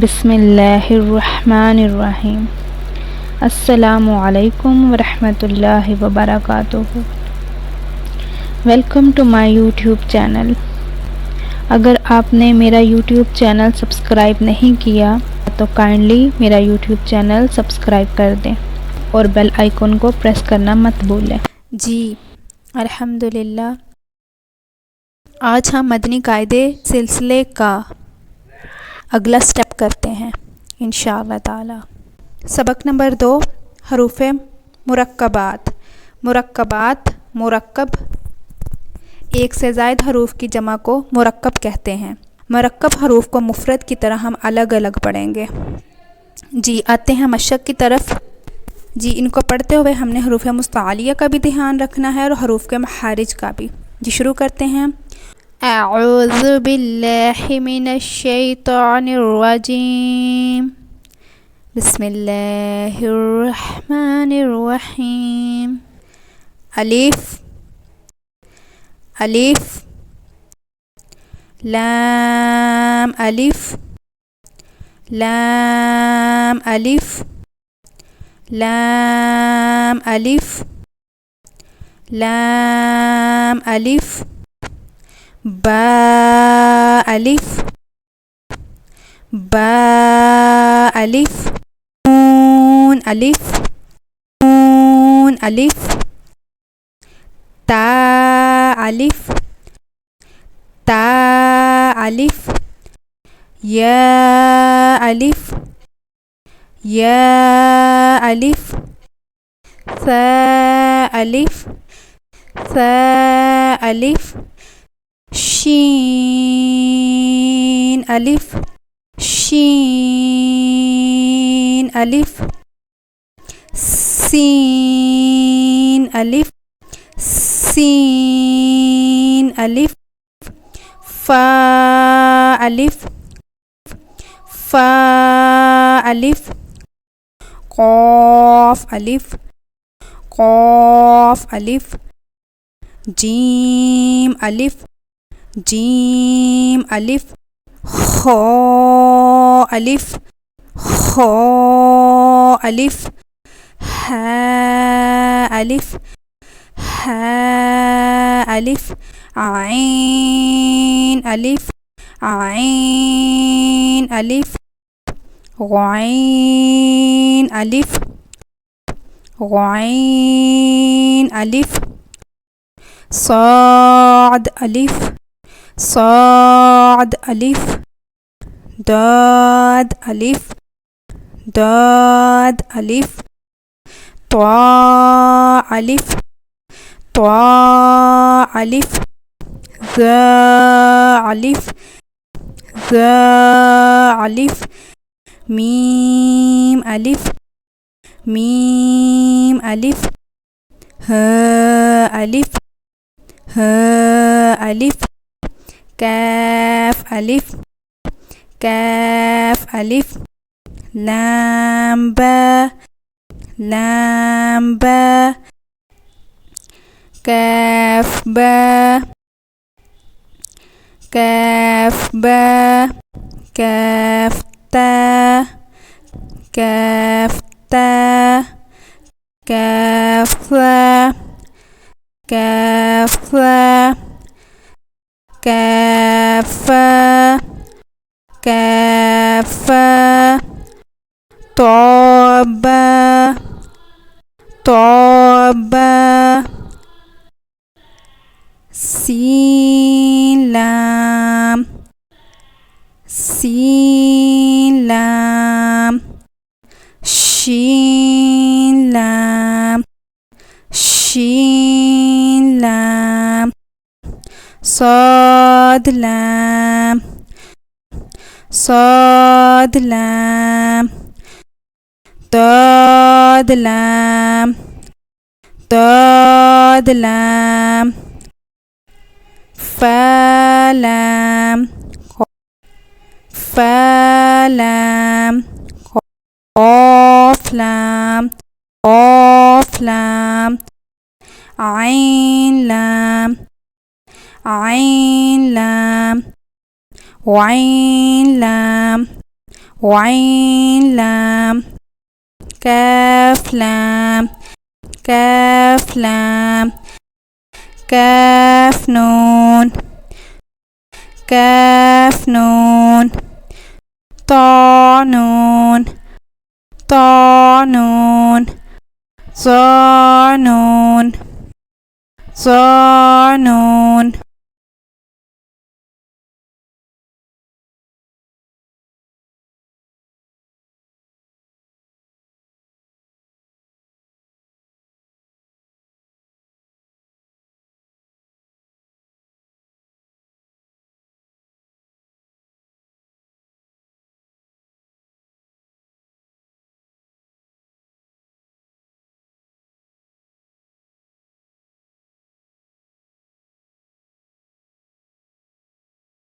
बिस्मिल्लाहिर्रहमानिर्रहीम। अस्सलामु अलैकुम वरहमतुल्लाहि वबरकातुहू। Welcome to my YouTube channel. अगर आपने मेरा यूट्यूब चैनल सब्सक्राइब नहीं किया तो काइंडली मेरा यूट्यूब चैनल सब्सक्राइब कर दें और बेल आइकन को प्रेस करना मत भूलें। जी अल्हम्दुलिल्लाह, आज हम मदनी कायदे सिलसिले का अगला स्टेप करते हैं इंशाअल्लाह ताला। सबक नंबर 2, हरूफ़े मुरक्कबात। मुरक्कब एक से ज़ायद हरूफ की जमा को मुरक्कब कहते हैं। मुरक्कब हरूफ को मुफ़रद की तरह हम अलग अलग पढ़ेंगे। जी आते हैं मशक की तरफ। जी इनको पढ़ते हुए हमने हरूफ़ मुस्तालिया का भी ध्यान रखना है और हरूफ के मखारिज का भी। जी शुरू करते हैं। अऊज़ु बिल्लाहि मिनश शैतानिर रजीम। बिस्मिल्लाहिर्रहमानिर्रहीम। अलिफ अलिफ, लाम अलिफ, लाम अलिफ, लाम अलिफ, लाम अलिफ, बा अलिफ, बा अलिफ, नून अलिफ, नून अलिफ, ता अलिफ, ता अलिफ, या अलिफ, या अलिफ, सा अलिफ, सा अलिफ, शीन अलिफ, शीन अलिफ, सीन अलिफ, सीन अलिफ, फा अलिफ, फा अलिफ, क़ाफ़ अलिफ, क़ाफ़ अलिफ, जीम अलिफ, जीम अलिफ, खा अलिफ, खा अलिफ, हा अलिफ, हा अलिफ, आइन अलिफ, आइन अलिफ, ग़ाइन अलिफ, ग़ाइन अलिफ, साद अलिफ, साद अलिफ, दाद अलिफ, दाद अलिफ, त्वा अलिफ, त्वा अलिफ, ज़ा अलिफ, ज़ा अलिफ, मीम अलिफ, मीम अलिफ, हा अलिफ, हा अलिफ, काफ अलिफ, काफ अलिफ, लाम बा, लाम बा, काफ बा, काफ बा, काफ ता, काफ ता, काफ सा, काफ सा, काफा, काफा, तौबा, तौबा, सीन लाम, सीन लाम, शीन लाम, शीन लाम, साद लाम, साद लाम, दाद लाम, दाद लाम, फा लाम, फा लाम, क़ाफ़ लाम, क़ाफ़ लाम, आइन लाम, आइन लाम, वाइन लाम, وعين لام كاف لام كاف لام كاف نون كاف نون طا نون طا نون ظا نون ظا نون